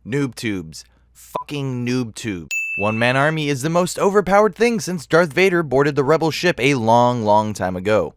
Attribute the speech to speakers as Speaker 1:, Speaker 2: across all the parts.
Speaker 1: Noob tubes. Fucking noob tubes. One-man army is the most overpowered thing since Darth Vader boarded the rebel ship a long time ago.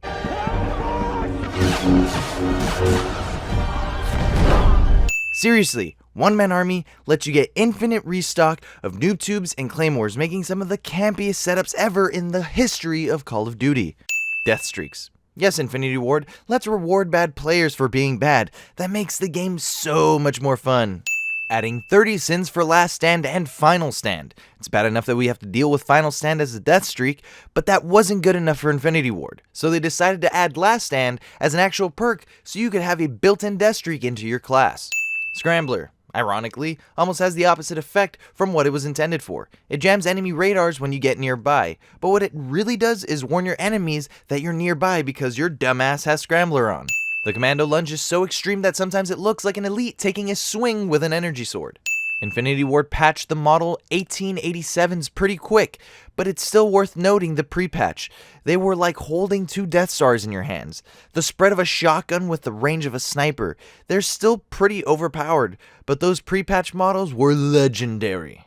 Speaker 1: Seriously, one-man army lets you get infinite restock of noob tubes and claymores, making some of the campiest setups ever in the history of Call of Duty. Death streaks. Yes, Infinity Ward, let's reward bad players for being bad. That makes the game so much more fun. Adding 30 sins for Last Stand and Final Stand. It's bad enough that we have to deal with Final Stand as a death streak, but that wasn't good enough for Infinity Ward. So they decided to add Last Stand as an actual perk so you could have a built-in death streak into your class. Scrambler, ironically, almost has the opposite effect from what it was intended for. It jams enemy radars when you get nearby, but what it really does is warn your enemies that you're nearby because your dumbass has Scrambler on. The commando lunge is so extreme that sometimes it looks like an elite taking a swing with an energy sword. Infinity Ward patched the model 1887s pretty quick, but it's still worth noting the pre-patch. They were like holding two Death Stars in your hands. The spread of a shotgun with the range of a sniper. They're still pretty overpowered, but those pre-patch models were legendary.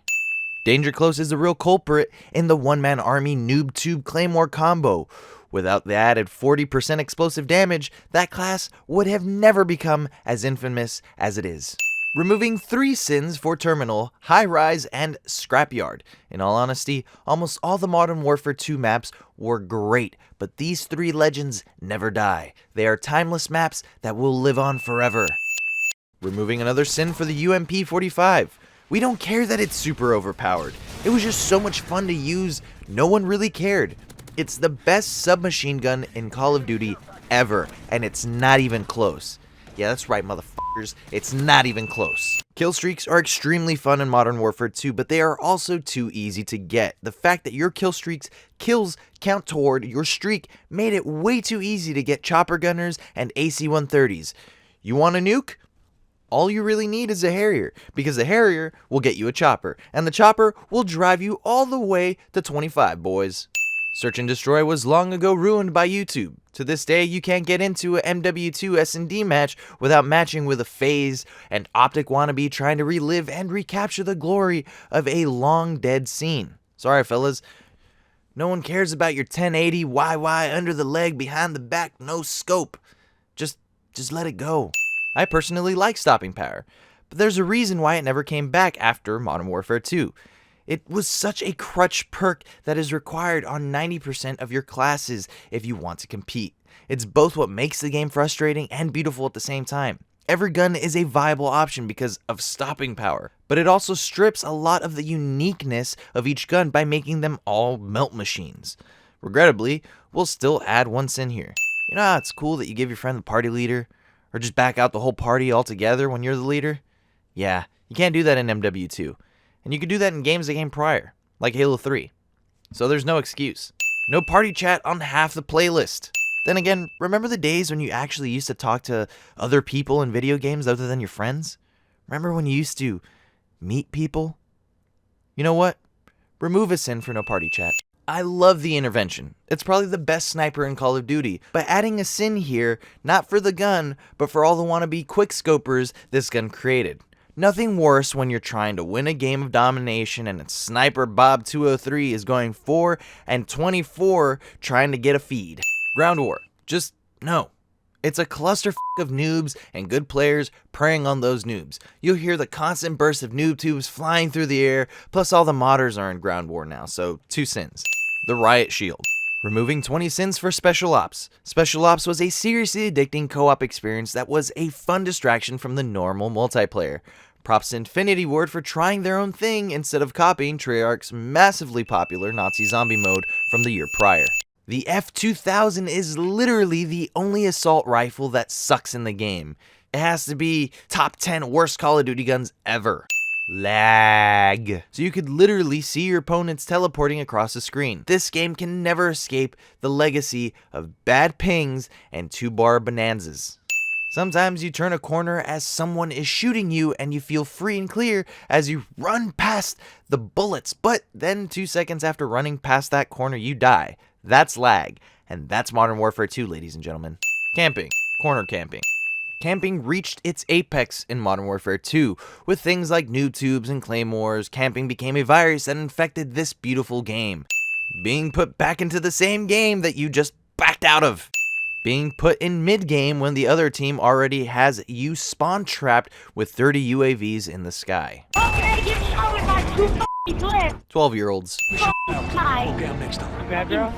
Speaker 1: Danger Close is the real culprit in the one-man army noob tube claymore combo. Without the added 40% explosive damage, that class would have never become as infamous as it is. Removing 3 sins for Terminal, High Rise, and Scrapyard. In all honesty, almost all the Modern Warfare 2 maps were great, but these 3 legends never die. They are timeless maps that will live on forever. Removing another sin for the UMP-45. We don't care that it's super overpowered. It was just so much fun to use, no one really cared. It's the best submachine gun in Call of Duty ever, and it's not even close. Yeah, that's right, motherfuckers. It's not even close. Kill streaks are extremely fun in Modern Warfare 2, but they are also too easy to get. The fact that your kill streaks kills count toward your streak made it way too easy to get chopper gunners and AC-130s. You want a nuke? All you really need is a Harrier, because the Harrier will get you a chopper, and the chopper will drive you all the way to 25, boys. Search and Destroy was long ago ruined by YouTube. To this day, you can't get into a MW2 S&D match without matching with a FaZe and Optic wannabe trying to relive and recapture the glory of a long dead scene. Sorry fellas, no one cares about your 1080 YY under the leg, behind the back, no scope. Just let it go. I personally like stopping power, but there's a reason why it never came back after Modern Warfare 2. It was such a crutch perk that is required on 90% of your classes if you want to compete. It's both what makes the game frustrating and beautiful at the same time. Every gun is a viable option because of stopping power, but it also strips a lot of the uniqueness of each gun by making them all melt machines. Regrettably, we'll still add one sin here. You know how it's cool that you give your friend the party leader, or just back out the whole party altogether when you're the leader? Yeah, you can't do that in MW2. And you could do that in games that came prior, like Halo 3. So there's no excuse. No party chat on half the playlist. Then again, remember the days when you actually used to talk to other people in video games other than your friends? Remember when you used to meet people? You know what? Remove a sin for no party chat. I love the intervention. It's probably the best sniper in Call of Duty. But adding a sin here, not for the gun, but for all the wannabe quickscopers this gun created. Nothing worse when you're trying to win a game of domination and Sniper Bob 203 is going 4 and 24 trying to get a feed. Ground War. Just no. It's a clusterfuck of noobs and good players preying on those noobs. You'll hear the constant burst of noob tubes flying through the air, plus all the modders are in Ground War now, so 2 sins. The Riot Shield. Removing 20 sins for Special Ops. Special Ops was a seriously addicting co-op experience that was a fun distraction from the normal multiplayer. Props to Infinity Ward for trying their own thing instead of copying Treyarch's massively popular Nazi zombie mode from the year prior. The F2000 is literally the only assault rifle that sucks in the game. It has to be top 10 worst Call of Duty guns ever. Lag. So you could literally see your opponents teleporting across the screen. This game can never escape the legacy of bad pings and 2-bar bonanzas. Sometimes you turn a corner as someone is shooting you and you feel free and clear as you run past the bullets, but then 2 seconds after running past that corner you die. That's lag, and that's Modern Warfare 2, ladies and gentlemen. Camping. Corner camping. Camping reached its apex in Modern Warfare 2. With things like noob tubes and claymores, camping became a virus that infected this beautiful game. Being put back into the same game that you just backed out of. Being put in mid-game when the other team already has you spawn trapped with 30 UAVs in the sky.
Speaker 2: Okay, get shot with my 2 f***ing clips.
Speaker 1: 12-year-olds.
Speaker 2: Bad girl?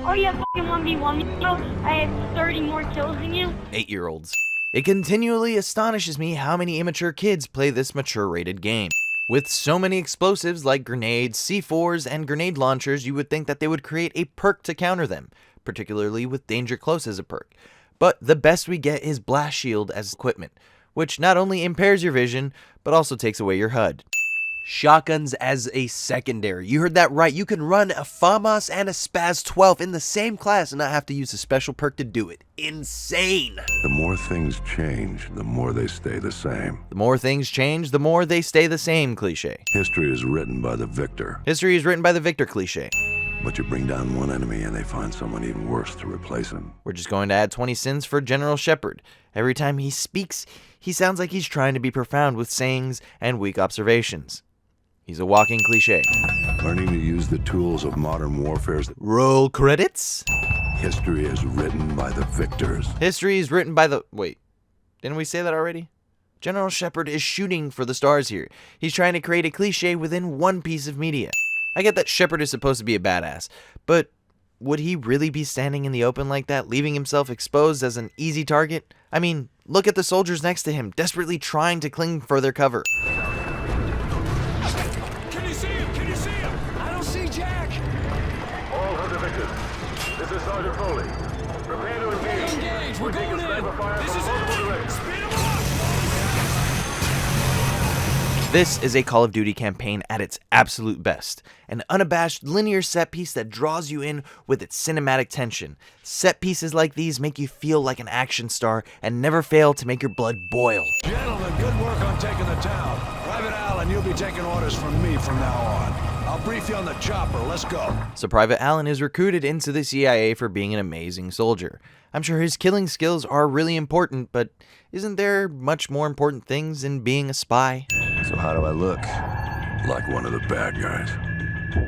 Speaker 2: Oh, you have fucking 1v1 me, bro. I have 30 more kills than you.
Speaker 1: 8-year-olds. It continually astonishes me how many immature kids play this mature-rated game. With so many explosives like grenades, C4s, and grenade launchers, you would think that they would create a perk to counter them, particularly with Danger Close as a perk. But the best we get is Blast Shield as equipment, which not only impairs your vision, but also takes away your HUD. Shotguns as a secondary. You heard that right, you can run a FAMAS and a Spaz 12 in the same class and not have to use a special perk to do it. Insane!
Speaker 3: The more things change, the more they stay the same.
Speaker 1: The more things change, the more they stay the same cliche.
Speaker 3: History is written by the victor.
Speaker 1: History is written by the victor cliche.
Speaker 3: But you bring down one enemy and they find someone even worse to replace him.
Speaker 1: We're just going to add 20 sins for General Shepard. Every time he speaks, he sounds like he's trying to be profound with sayings and weak observations. He's a walking cliche.
Speaker 3: Learning to use the tools of modern warfare's
Speaker 1: Roll credits.
Speaker 3: history is written by the victors.
Speaker 1: History is written by the... Wait, didn't we say that already? General Shepard is shooting for the stars here. He's trying to create a cliche within one piece of media. I get that Shepard is supposed to be a badass, but would he really be standing in the open like that, leaving himself exposed as an easy target? I mean, look at the soldiers next to him, desperately trying to cling for their cover.
Speaker 4: Can you see him? Can you see him? I don't see Jack.
Speaker 5: All hunter victors, this is Sergeant Foley. Prepare to engage.
Speaker 4: Engage. We're going in. This is it. Speed him up.
Speaker 1: This is a Call of Duty campaign at its absolute best. An unabashed linear set piece that draws you in with its cinematic tension. Set pieces like these make you feel like an action star and never fail to make your blood boil.
Speaker 4: Gentlemen, good work on taking the town. Private Allen, you'll be taking orders from me from now on. I'll brief you on the chopper. Let's go.
Speaker 1: So Private Allen is recruited into the CIA for being an amazing soldier. I'm sure his killing skills are really important, but isn't there much more important things in being a spy?
Speaker 3: So how do I look? Like one of the bad guys.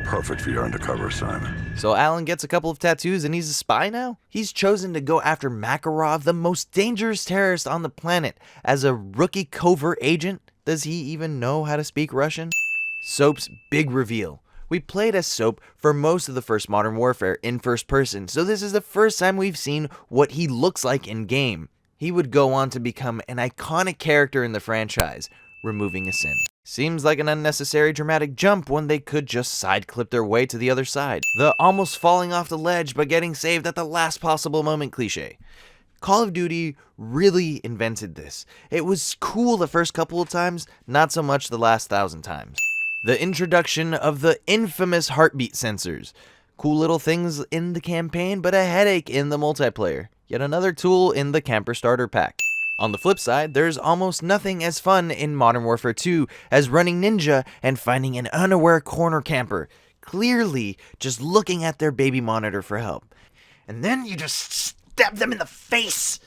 Speaker 3: Perfect for your undercover assignment.
Speaker 1: So Allen gets a couple of tattoos and he's a spy now? He's chosen to go after Makarov, the most dangerous terrorist on the planet, as a rookie covert agent? Does he even know how to speak Russian? Soap's big reveal. We played as Soap for most of the first Modern Warfare in first person, so this is the first time we've seen what he looks like in game. He would go on to become an iconic character in the franchise, removing a sin. Seems like an unnecessary dramatic jump when they could just side clip their way to the other side. The almost falling off the ledge but getting saved at the last possible moment cliche. Call of Duty really invented this. It was cool the first couple of times, not so much the last 1,000 times. The introduction of the infamous heartbeat sensors. Cool little things in the campaign, but a headache in the multiplayer. Yet another tool in the camper starter pack. On the flip side, there's almost nothing as fun in Modern Warfare 2 as running ninja and finding an unaware corner camper, clearly just looking at their baby monitor for help. And then you just stab them in the face!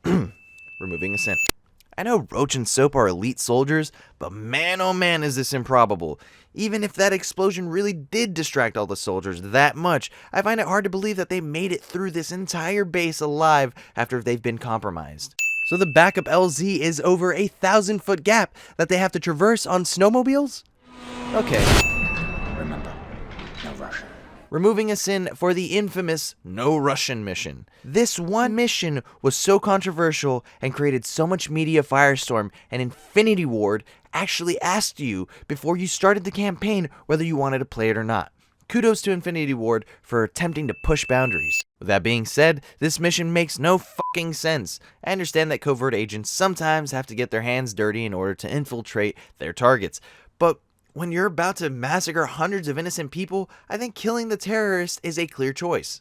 Speaker 1: Removing a sin. I know Roach and Soap are elite soldiers, but man oh man is this improbable. Even if that explosion really did distract all the soldiers that much, I find it hard to believe that they made it through this entire base alive after they've been compromised. So the backup LZ is over a 1,000-foot gap that they have to traverse on snowmobiles? Okay.
Speaker 6: Remember, no Russian.
Speaker 1: Removing a sin for the infamous No Russian mission. This one mission was so controversial and created so much media firestorm, and Infinity Ward actually asked you before you started the campaign whether you wanted to play it or not. Kudos to Infinity Ward for attempting to push boundaries. With that being said, this mission makes no fucking sense. I understand that covert agents sometimes have to get their hands dirty in order to infiltrate their targets, but when you're about to massacre hundreds of innocent people, I think killing the terrorist is a clear choice.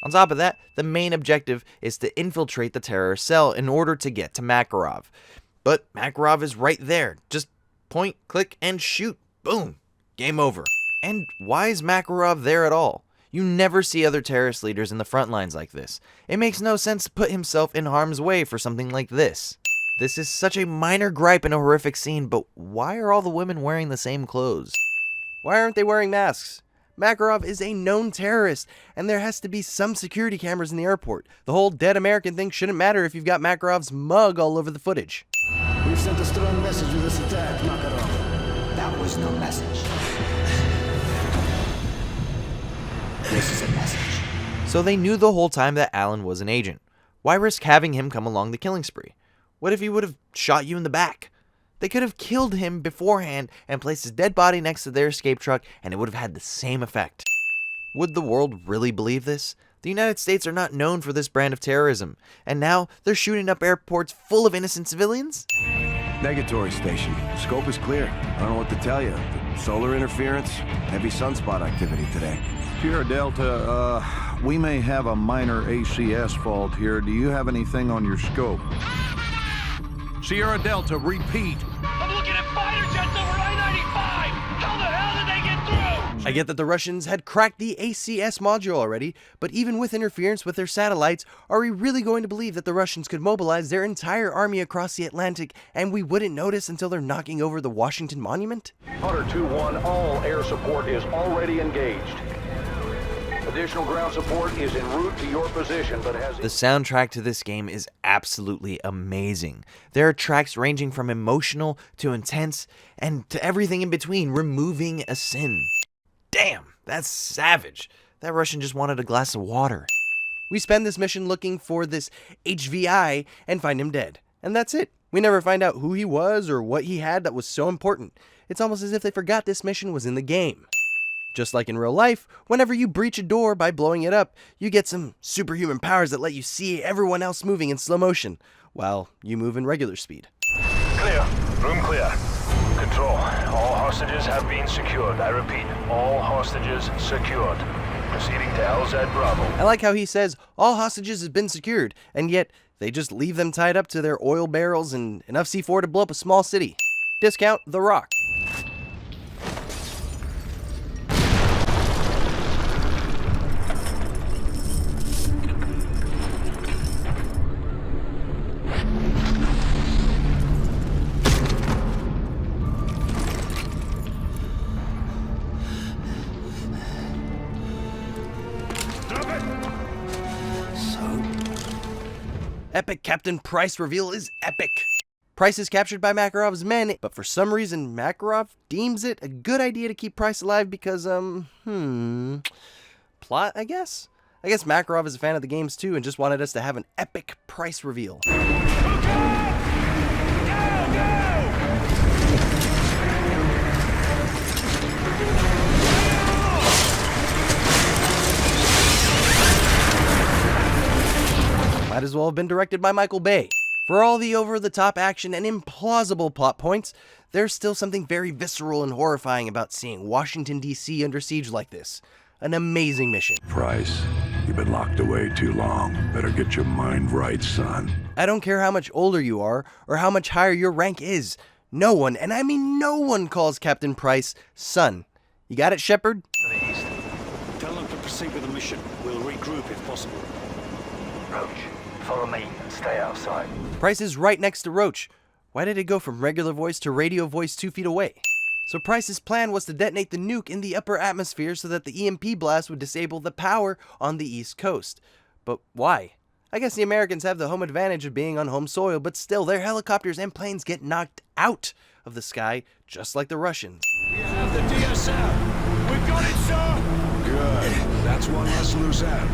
Speaker 1: On top of that, the main objective is to infiltrate the terrorist cell in order to get to Makarov. But Makarov is right there. Just point, click, and shoot. Boom. Game over. And why is Makarov there at all? You never see other terrorist leaders in the front lines like this. It makes no sense to put himself in harm's way for something like this. This is such a minor gripe in a horrific scene, but why are all the women wearing the same clothes? Why aren't they wearing masks? Makarov is a known terrorist, and there has to be some security cameras in the airport. The whole dead American thing shouldn't matter if you've got Makarov's mug all over the footage.
Speaker 6: We've sent a strong message with this attack, Makarov. That was no message. This is a message.
Speaker 1: So they knew the whole time that Alan was an agent. Why risk having him come along the killing spree? What if he would have shot you in the back? They could have killed him beforehand and placed his dead body next to their escape truck, and it would have had the same effect. Would the world really believe this? The United States are not known for this brand of terrorism, and now they're shooting up airports full of innocent civilians?
Speaker 7: Negatory station. Scope is clear. I don't know what to tell you. Solar interference, heavy sunspot activity today.
Speaker 8: Sierra Delta, we may have a minor ACS fault here. Do you have anything on your scope? Sierra Delta, repeat.
Speaker 4: I'm looking at fighter jets over I-95! How the hell did they get through?
Speaker 1: I get that the Russians had cracked the ACS module already, but even with interference with their satellites, are we really going to believe that the Russians could mobilize their entire army across the Atlantic and we wouldn't notice until they're knocking over the Washington Monument?
Speaker 5: Hunter 2-1, all air support is already engaged. Additional ground support is en route to your position, but has...
Speaker 1: The soundtrack to this game is absolutely amazing. There are tracks ranging from emotional to intense and to everything in between, removing a sin. Damn, that's savage. That Russian just wanted a glass of water. We spend this mission looking for this HVI and find him dead. And that's it. We never find out who he was or what he had that was so important. It's almost as if they forgot this mission was in the game. Just like in real life, whenever you breach a door by blowing it up, you get some superhuman powers that let you see everyone else moving in slow motion, while you move in regular speed.
Speaker 9: Clear. Room clear. Control. All hostages have been secured. I repeat, all hostages secured. Proceeding to LZ Bravo.
Speaker 1: I like how he says all hostages have been secured, and yet they just leave them tied up to their oil barrels and enough C4 to blow up a small city. Discount The Rock. Epic Captain Price reveal is epic. Price is captured by Makarov's men, but for some reason Makarov deems it a good idea to keep Price alive because, plot, I guess? I guess Makarov is a fan of the games too and just wanted us to have an epic Price reveal. Might as well have been directed by Michael Bay. For all the over-the-top action and implausible plot points, there's still something very visceral and horrifying about seeing Washington, D.C. under siege like this. An amazing mission.
Speaker 3: Price, you've been locked away too long. Better get your mind right, son.
Speaker 1: I don't care how much older you are or how much higher your rank is. No one, and I mean no one, calls Captain Price son. You got it, Shepard?
Speaker 4: To the east. Tell them to proceed with the mission. We'll regroup if possible.
Speaker 9: Roach, follow me and stay outside.
Speaker 1: Price is right next to Roach. Why did it go from regular voice to radio voice 2 feet away? So Price's plan was to detonate the nuke in the upper atmosphere so that the EMP blast would disable the power on the East Coast. But why? I guess the Americans have the home advantage of being on home soil, but still, their helicopters and planes get knocked out of the sky, just like the Russians.
Speaker 4: We have the DSL. We've got it, sir. Good. That's one less loose end.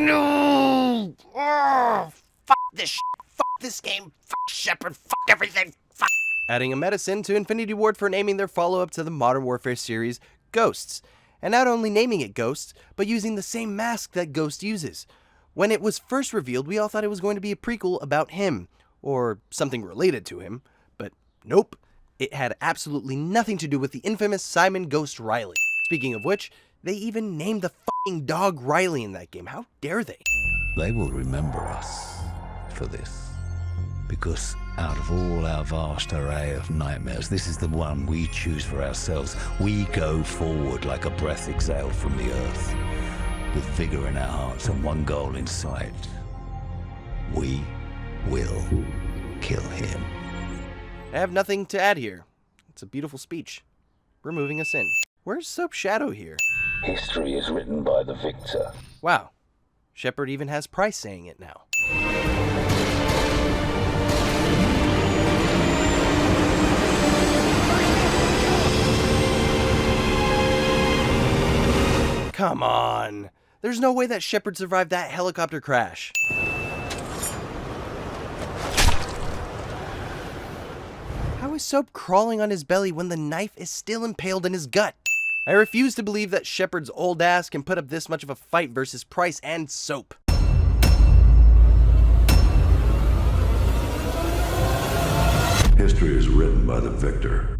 Speaker 1: No! Oh, fuck this shit. Fuck this game. Fuck Shepard. Fuck everything. Fuck. Adding a medicine to Infinity Ward for naming their follow-up to the Modern Warfare series, Ghosts. And not only naming it Ghosts, but using the same mask that Ghost uses. When it was first revealed, we all thought it was going to be a prequel about him, or something related to him, but nope. It had absolutely nothing to do with the infamous Simon Ghost Riley. Speaking of which, they even named the fucking dog Riley in that game. How dare they?
Speaker 10: They will remember us for this, because Out of all our vast array of nightmares, this is the one we choose for ourselves. We go forward like a breath exhaled from the earth, with vigor in our hearts and one goal in sight. We will kill him.
Speaker 1: I have nothing to add here. It's a beautiful speech. We're moving us in. Where's Soap Shadow here?
Speaker 10: History is written by the victor.
Speaker 1: Wow. Shepard even has Price saying it now. Come on. There's no way that Shepard survived that helicopter crash. How is Soap crawling on his belly when the knife is still impaled in his gut? I refuse to believe that Shepard's old ass can put up this much of a fight versus Price and Soap.
Speaker 3: History is written by the victor.